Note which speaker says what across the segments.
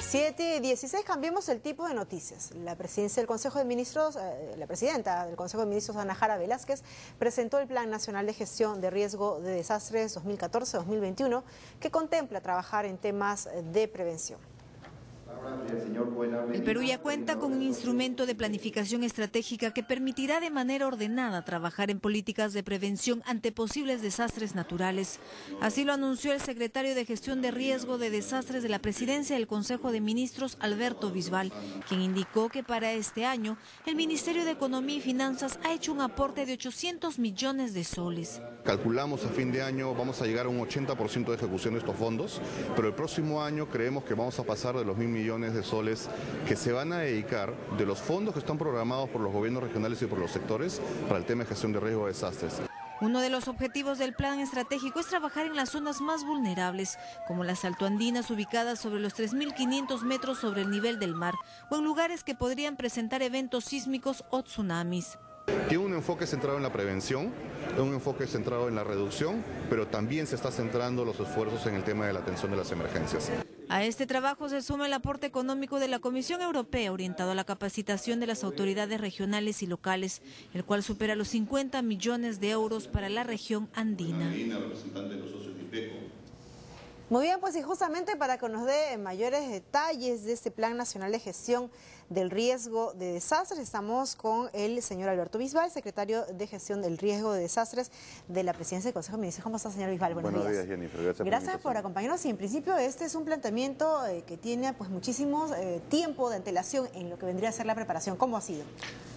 Speaker 1: 7:16, cambiemos el tipo de noticias. La presidencia del Consejo de Ministros, la presidenta del Consejo de Ministros, Ana Jara Velázquez, presentó el Plan Nacional de Gestión de Riesgo de Desastres 2014-2021, que contempla trabajar en temas de prevención.
Speaker 2: El Perú ya cuenta con un instrumento de planificación estratégica que permitirá de manera ordenada trabajar en políticas de prevención ante posibles desastres naturales. Así lo anunció el secretario de Gestión de Riesgo de Desastres de la Presidencia del Consejo de Ministros, Alberto Bisbal, quien indicó que para este año el Ministerio de Economía y Finanzas ha hecho un aporte de 800 millones de soles.
Speaker 3: Calculamos a fin de año vamos a llegar a un 80% de ejecución de estos fondos, pero el próximo año creemos que vamos a pasar de los 1.000 millones de soles que se van a dedicar de los fondos que están programados por los gobiernos regionales y por los sectores para el tema de gestión de riesgo de desastres.
Speaker 2: Uno de los objetivos del plan estratégico es trabajar en las zonas más vulnerables, como las altoandinas ubicadas sobre los 3.500 metros sobre el nivel del mar, o en lugares que podrían presentar eventos sísmicos o tsunamis.
Speaker 3: Tiene un enfoque centrado en la prevención, un enfoque centrado en la reducción, pero también se está centrando los esfuerzos en el tema de la atención de las emergencias.
Speaker 2: A este trabajo se suma el aporte económico de la Comisión Europea orientado a la capacitación de las autoridades regionales y locales, el cual supera los 50 millones de euros para la región andina.
Speaker 1: Muy bien, pues y justamente para que nos dé mayores detalles de este Plan Nacional de Gestión del Riesgo de Desastres, estamos con el señor Alberto Bisbal, secretario de Gestión del Riesgo de Desastres de la Presidencia del Consejo de Ministros. ¿Cómo está, señor Bisbal?
Speaker 4: Buenos días, Jennifer.
Speaker 1: Gracias por acompañarnos. Y en principio este es un planteamiento que tiene pues muchísimo tiempo de antelación en lo que vendría a ser la preparación. ¿Cómo ha sido?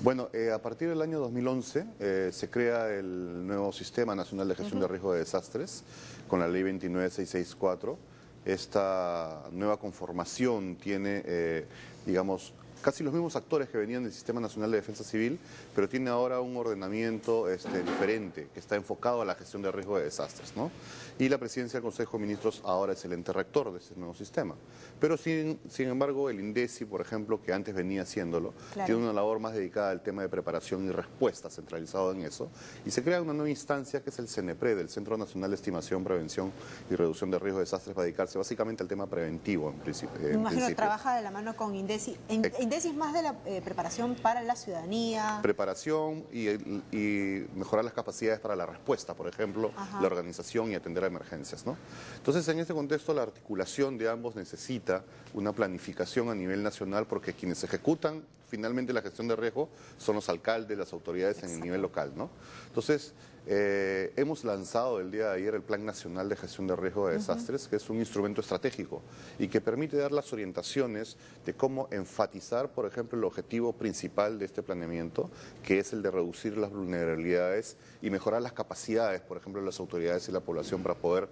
Speaker 4: Bueno, a partir del año 2011 se crea el nuevo Sistema Nacional de Gestión de Riesgo de Desastres con la Ley 29664. Esta nueva conformación tiene, digamos, casi los mismos actores que venían del Sistema Nacional de Defensa Civil, pero tiene ahora un ordenamiento diferente, que está enfocado a la gestión de riesgo de desastres, ¿no? Y la Presidencia del Consejo de Ministros ahora es el ente rector de este nuevo sistema. Pero sin embargo, el INDECI, por ejemplo, que antes venía haciéndolo, tiene una labor más dedicada al tema de preparación y respuesta, centralizado en eso, y se crea una nueva instancia que es el CENEPRED, el Centro Nacional de Estimación, Prevención y Reducción de Riesgo de Desastres, para dedicarse básicamente al tema preventivo, en principio.
Speaker 1: Me imagino que trabaja de la mano con INDECI. INDECI es más de la preparación para la ciudadanía.
Speaker 4: Preparación y mejorar las capacidades para la respuesta, por ejemplo, la organización y atender a emergencias, ¿no? Entonces, en este contexto, la articulación de ambos necesita una planificación a nivel nacional, porque quienes ejecutan finalmente la gestión de riesgo son los alcaldes, las autoridades en el nivel local, ¿no? Entonces, hemos lanzado el día de ayer el Plan Nacional de Gestión de Riesgo de Desastres, que es un instrumento estratégico y que permite dar las orientaciones de cómo enfatizar, por ejemplo, el objetivo principal de este planeamiento, que es el de reducir las vulnerabilidades y mejorar las capacidades, por ejemplo, de las autoridades y la población para poder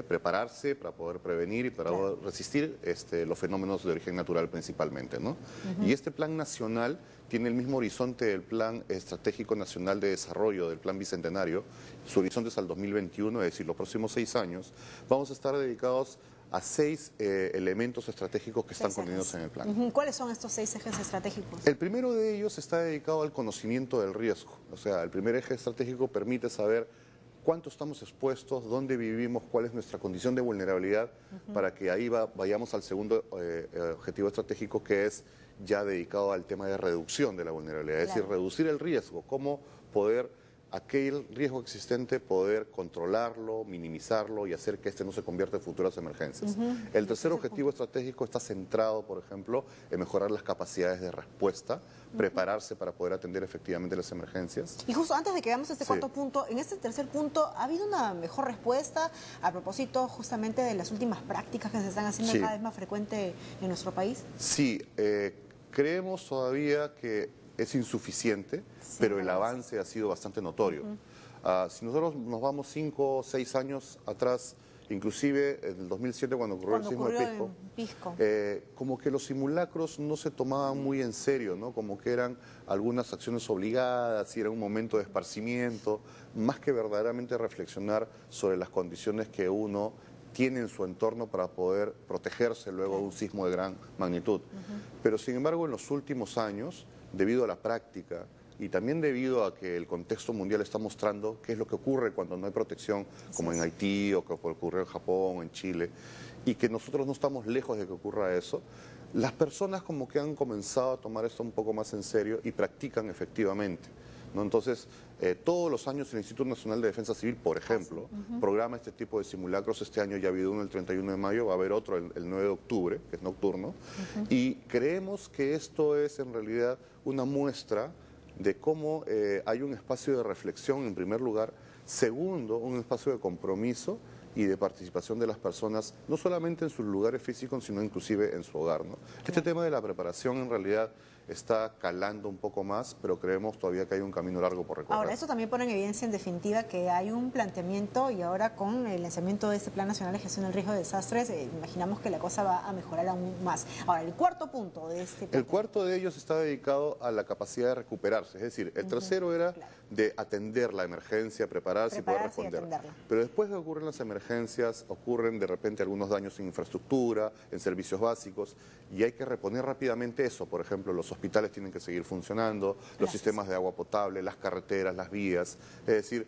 Speaker 4: prepararse, para poder prevenir y para poder resistir los fenómenos de origen natural principalmente, ¿no? Y este plan nacional tiene el mismo horizonte del Plan Estratégico Nacional de Desarrollo, del Plan Bicentenario. Su horizonte es al 2021, es decir, los próximos 6 años. Vamos a estar dedicados a 6 elementos estratégicos que están contenidos en el plan.
Speaker 1: ¿Cuáles son estos 6 ejes estratégicos?
Speaker 4: El primero de ellos está dedicado al conocimiento del riesgo. O sea, el primer eje estratégico permite saber cuánto estamos expuestos, dónde vivimos, cuál es nuestra condición de vulnerabilidad, para que ahí vayamos al segundo objetivo estratégico, que es ya dedicado al tema de reducción de la vulnerabilidad, es decir, reducir el riesgo, cómo poder, aquel riesgo existente, poder controlarlo, minimizarlo y hacer que este no se convierta en futuras emergencias. El tercer objetivo estratégico está centrado, por ejemplo, en mejorar las capacidades de respuesta, prepararse para poder atender efectivamente las emergencias.
Speaker 1: Y justo antes de que veamos este cuarto punto, en este tercer punto, ¿ha habido una mejor respuesta a propósito justamente de las últimas prácticas que se están haciendo cada vez más frecuente en nuestro país?
Speaker 4: Sí, creemos todavía que es insuficiente, pero el avance ha sido bastante notorio. Si nosotros nos vamos 5 o 6 años atrás, inclusive en el 2007 cuando ocurrió el sismo de Pisco, como que los simulacros no se tomaban muy en serio, ¿no? Como que eran algunas acciones obligadas y era un momento de esparcimiento, más que verdaderamente reflexionar sobre las condiciones que uno tiene en su entorno para poder protegerse luego de un sismo de gran magnitud. Pero sin embargo, en los últimos años, debido a la práctica y también debido a que el contexto mundial está mostrando qué es lo que ocurre cuando no hay protección, como en Haití o que ocurrió en Japón o en Chile, y que nosotros no estamos lejos de que ocurra eso, las personas como que han comenzado a tomar esto un poco más en serio y practican efectivamente, ¿no? Entonces, todos los años el Instituto Nacional de Defensa Civil, por ejemplo, programa este tipo de simulacros. Este año ya ha habido uno el 31 de mayo, va a haber otro el 9 de octubre, que es nocturno, y creemos que esto es en realidad una muestra de cómo hay un espacio de reflexión en primer lugar, segundo, un espacio de compromiso y de participación de las personas, no solamente en sus lugares físicos, sino inclusive en su hogar, ¿no? Este tema de la preparación en realidad está calando un poco más, pero creemos todavía que hay un camino largo por recorrer.
Speaker 1: Ahora, eso también pone en evidencia, en definitiva, que hay un planteamiento y ahora con el lanzamiento de este Plan Nacional de Gestión del Riesgo de Desastres, imaginamos que la cosa va a mejorar aún más. Ahora, el cuarto punto de este plan.
Speaker 4: El cuarto de ellos está dedicado a la capacidad de recuperarse, es decir, el tercero era de atender la emergencia, prepararse y poder responder. Pero después de que ocurren las emergencias, ocurren de repente algunos daños en infraestructura, en servicios básicos, y hay que reponer rápidamente eso. Por ejemplo, los hospitales tienen que seguir funcionando, los sistemas de agua potable, las carreteras, las vías. Es decir,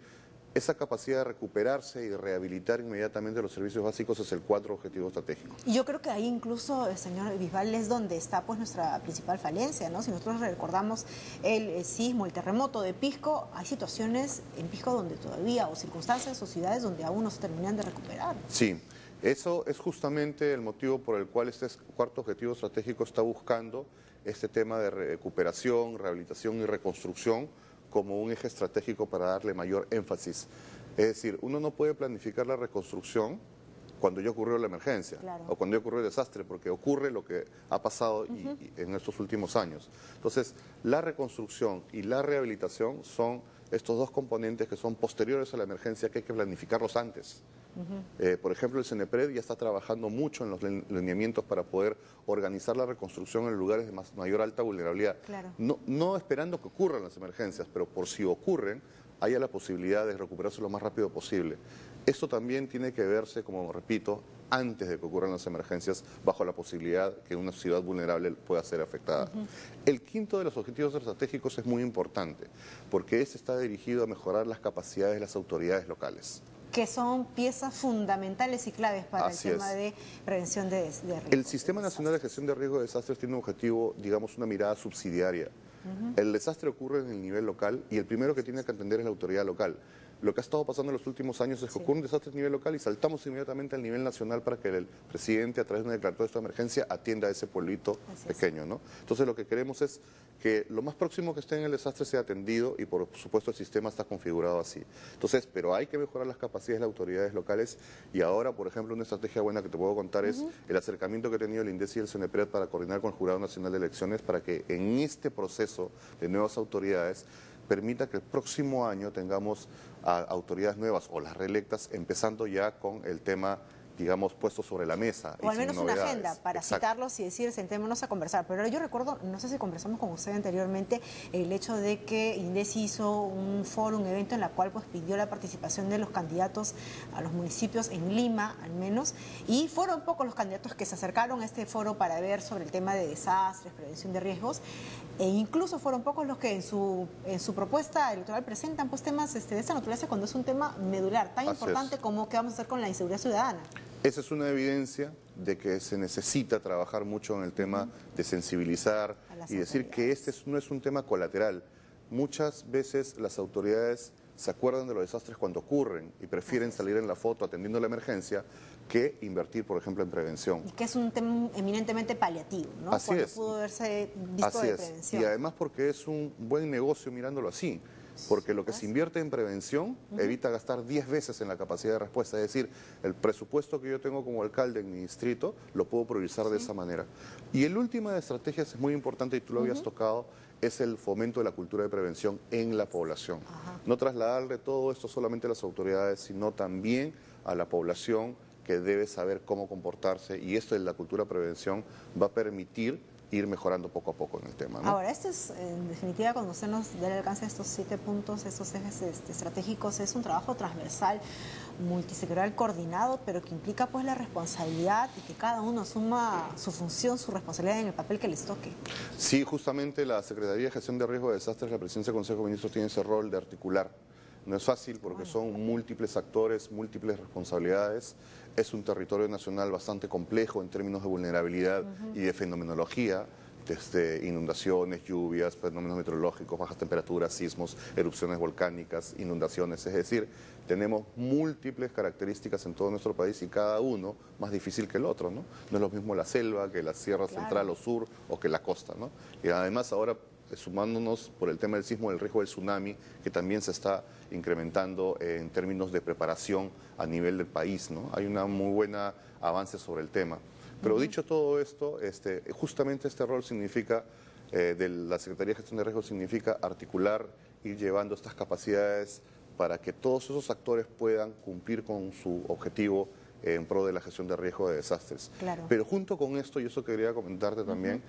Speaker 4: esa capacidad de recuperarse y de rehabilitar inmediatamente los servicios básicos es el cuarto objetivo estratégico.
Speaker 1: Y yo creo que ahí incluso, señor Bisbal, es donde está pues nuestra principal falencia, ¿no? Si nosotros recordamos el sismo, el terremoto de Pisco, hay situaciones en Pisco donde todavía, o circunstancias o ciudades donde aún no se terminan de recuperar.
Speaker 4: Sí. Eso es justamente el motivo por el cual este cuarto objetivo estratégico está buscando este tema de recuperación, rehabilitación y reconstrucción como un eje estratégico para darle mayor énfasis. Es decir, uno no puede planificar la reconstrucción cuando ya ocurrió la emergencia o cuando ya ocurrió el desastre, porque ocurre lo que ha pasado en estos últimos años. Entonces, la reconstrucción y la rehabilitación son estos dos componentes que son posteriores a la emergencia, que hay que planificarlos antes. Por ejemplo, el CENEPRED ya está trabajando mucho en los lineamientos para poder organizar la reconstrucción en lugares de mayor alta vulnerabilidad. No esperando que ocurran las emergencias, pero por si ocurren, haya la posibilidad de recuperarse lo más rápido posible. Esto también tiene que verse, como repito, antes de que ocurran las emergencias, bajo la posibilidad que una ciudad vulnerable pueda ser afectada. El quinto de los objetivos estratégicos es muy importante, porque este está dirigido a mejorar las capacidades de las autoridades locales,
Speaker 1: que son piezas fundamentales y claves para el tema de prevención de riesgos.
Speaker 4: El Sistema Nacional de Gestión de Riesgo de Desastres tiene un objetivo, digamos, una mirada subsidiaria. El desastre ocurre en el nivel local y el primero que tiene que atender es la autoridad local. Lo que ha estado pasando en los últimos años es que ocurre un desastre a nivel local y saltamos inmediatamente al nivel nacional para que el presidente, a través de una declaratoria de esta emergencia, atienda a ese pueblito pequeño, ¿no? Entonces, lo que queremos es que lo más próximo que esté en el desastre sea atendido y, por supuesto, el sistema está configurado así. Entonces, pero hay que mejorar las capacidades de las autoridades locales y ahora, por ejemplo, una estrategia buena que te puedo contar es el acercamiento que ha tenido el INDECI y el CENEPRED para coordinar con el Jurado Nacional de Elecciones para que en este proceso de nuevas autoridades permita que el próximo año tengamos a autoridades nuevas o las reelectas, empezando ya con el tema, digamos, puesto sobre la mesa.
Speaker 1: O al menos una agenda para citarlos y decir, sentémonos a conversar. Pero yo recuerdo, no sé si conversamos con usted anteriormente, el hecho de que INDECI hizo un foro, un evento en la cual pues pidió la participación de los candidatos a los municipios en Lima, al menos, y fueron pocos los candidatos que se acercaron a este foro para ver sobre el tema de desastres, prevención de riesgos, e incluso fueron pocos los que en su propuesta electoral presentan pues temas de esta naturaleza cuando es un tema medular, tan importante como qué vamos a hacer con la inseguridad ciudadana.
Speaker 4: Esa es una evidencia de que se necesita trabajar mucho en el tema de sensibilizar y decir que este no es un tema colateral. Muchas veces las autoridades se acuerdan de los desastres cuando ocurren y prefieren salir en la foto atendiendo la emergencia que invertir, por ejemplo, en prevención.
Speaker 1: Y que es un tema eminentemente paliativo, ¿no?
Speaker 4: Así
Speaker 1: cuando
Speaker 4: es.
Speaker 1: Pudo haberse visto de prevención.
Speaker 4: Y además porque es un buen negocio mirándolo así. Porque lo que se invierte en prevención evita gastar 10 veces en la capacidad de respuesta. Es decir, el presupuesto que yo tengo como alcalde en mi distrito lo puedo priorizar de esa manera. Y el última de estrategias es muy importante y tú lo habías tocado, es el fomento de la cultura de prevención en la población. No trasladarle todo esto solamente a las autoridades, sino también a la población que debe saber cómo comportarse. Y esto de la cultura de prevención va a permitir ir mejorando poco a poco en el tema, ¿no?
Speaker 1: Ahora, esto es, en definitiva, cuando usted nos dé el alcance de estos 7 puntos, estos ejes estratégicos, es un trabajo transversal, multisectorial, coordinado, pero que implica pues la responsabilidad y que cada uno asuma su función, su responsabilidad en el papel que les toque.
Speaker 4: Sí, justamente la Secretaría de Gestión de Riesgo de Desastres, la Presidencia del Consejo de Ministros tiene ese rol de articular No es fácil porque son múltiples actores, múltiples responsabilidades. Es un territorio nacional bastante complejo en términos de vulnerabilidad y de fenomenología, desde inundaciones, lluvias, fenómenos meteorológicos, bajas temperaturas, sismos, erupciones volcánicas, inundaciones. Es decir, tenemos múltiples características en todo nuestro país y cada uno más difícil que el otro, ¿no? No es lo mismo la selva que la sierra central o sur o que la costa, ¿no? Y además ahora, sumándonos por el tema del sismo, el riesgo del tsunami, que también se está incrementando en términos de preparación a nivel del país, ¿no? Hay una muy buena avance sobre el tema. Pero dicho todo esto, justamente este rol significa, de la Secretaría de Gestión de Riesgos, significa articular, ir llevando estas capacidades para que todos esos actores puedan cumplir con su objetivo en pro de la gestión de riesgo de desastres.
Speaker 1: Claro.
Speaker 4: Pero junto con esto, y eso quería comentarte también,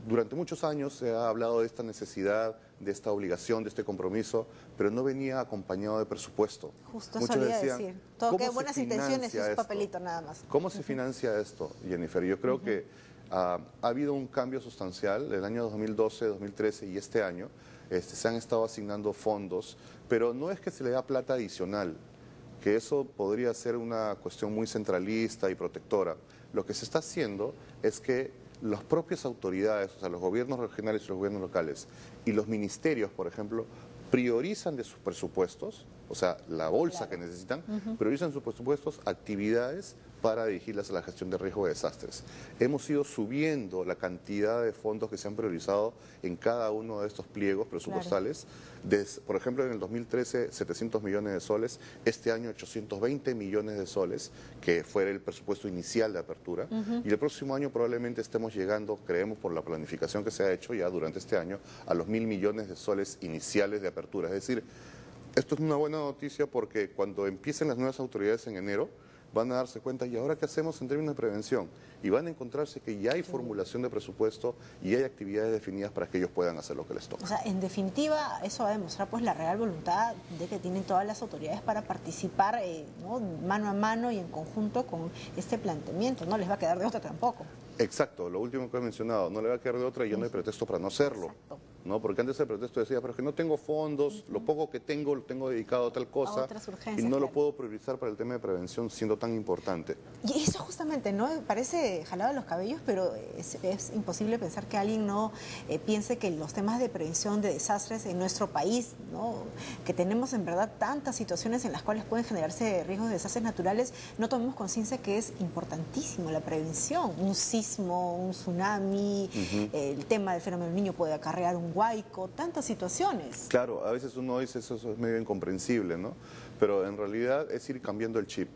Speaker 4: durante muchos años se ha hablado de esta necesidad, de esta obligación, de este compromiso, pero no venía acompabido de presupuesto.
Speaker 1: Justo
Speaker 4: Muchos
Speaker 1: solía
Speaker 4: decían,
Speaker 1: decir, todo que buenas intenciones y un
Speaker 4: esto?
Speaker 1: papelito nada más.
Speaker 4: ¿Cómo se financia esto, Jennifer? Yo creo que ha habido un cambio sustancial el año 2012, 2013 y este año. Se han estado asignando fondos, pero no es que se le da plata adicional, que eso podría ser una cuestión muy centralista y protectora. Lo que se está haciendo es que las propias autoridades, o sea, los gobiernos regionales y los gobiernos locales y los ministerios, por ejemplo, priorizan de sus presupuestos, o sea, la bolsa que necesitan, priorizan sus presupuestos actividades para dirigirlas a la gestión de riesgo de desastres. Hemos ido subiendo la cantidad de fondos que se han priorizado en cada uno de estos pliegos presupuestales. Por ejemplo, en el 2013, 700 millones de soles, este año 820 millones de soles, que fue el presupuesto inicial de apertura, y el próximo año probablemente estemos llegando, creemos por la planificación que se ha hecho ya durante este año, a los 1.000 millones de soles iniciales de apertura. Es decir, esto es una buena noticia porque cuando empiecen las nuevas autoridades en enero, van a darse cuenta, ¿y ahora qué hacemos en términos de prevención? Y van a encontrarse que ya hay formulación de presupuesto y hay actividades definidas para que ellos puedan hacer lo que les toca.
Speaker 1: O sea, en definitiva, eso va a demostrar pues la real voluntad de que tienen todas las autoridades para participar ¿no? mano a mano y en conjunto con este planteamiento. No les va a quedar de otra tampoco.
Speaker 4: Exacto, lo último que he mencionado, no le va a quedar de otra y ya no hay pretexto para no hacerlo.
Speaker 1: Exacto.
Speaker 4: ¿No? Porque antes el pretexto decía, pero es que no tengo fondos, lo poco que tengo lo tengo dedicado a tal cosa y no lo puedo priorizar para el tema de prevención siendo tan importante.
Speaker 1: Y eso justamente, ¿no? Parece jalado de los cabellos, pero es imposible pensar que alguien no piense que los temas de prevención de desastres en nuestro país, ¿no? Que tenemos en verdad tantas situaciones en las cuales pueden generarse riesgos de desastres naturales, no tomemos conciencia que es importantísimo la prevención. Un sismo, un tsunami, el tema del fenómeno del Niño puede acarrear un huaico, tantas situaciones.
Speaker 4: Claro, a veces uno dice eso es medio incomprensible, ¿no? Pero en realidad es ir cambiando el chip.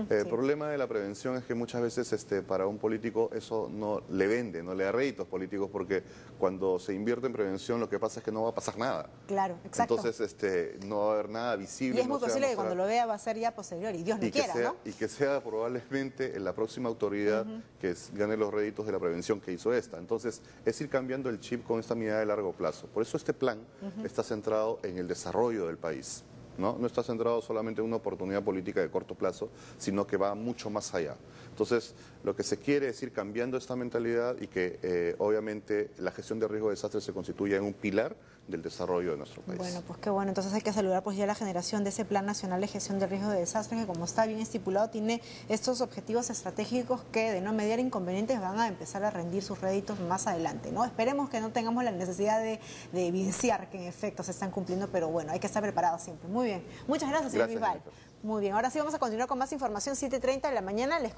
Speaker 4: El problema de la prevención es que muchas veces para un político eso no le vende, no le da réditos políticos, porque cuando se invierte en prevención lo que pasa es que no va a pasar nada.
Speaker 1: Claro, exacto.
Speaker 4: Entonces no va a haber nada visible.
Speaker 1: Y es muy posible que cuando lo vea va a ser ya posterior y Dios no quiera, ¿no?
Speaker 4: Y que sea probablemente la próxima autoridad que gane los réditos de la prevención que hizo esta. Entonces es ir cambiando el chip con esta mirada de largo plazo. Por eso este plan está centrado en el desarrollo del país. No está centrado solamente en una oportunidad política de corto plazo, sino que va mucho más allá. Entonces, lo que se quiere es ir cambiando esta mentalidad y que obviamente la gestión de riesgo de desastres se constituya en un pilar del desarrollo de nuestro país.
Speaker 1: Bueno, pues qué bueno. Entonces hay que saludar pues ya la generación de ese Plan Nacional de Gestión de Riesgo de Desastres que, como está bien estipulado, tiene estos objetivos estratégicos que, de no mediar inconvenientes, van a empezar a rendir sus réditos más adelante, ¿no? Esperemos que no tengamos la necesidad de evidenciar que en efecto se están cumpliendo, pero bueno, hay que estar preparados siempre. Muy bien. Muchas gracias, señor Bisbal. Muy bien. Ahora sí vamos a continuar con más información. 7:30 de la mañana. Les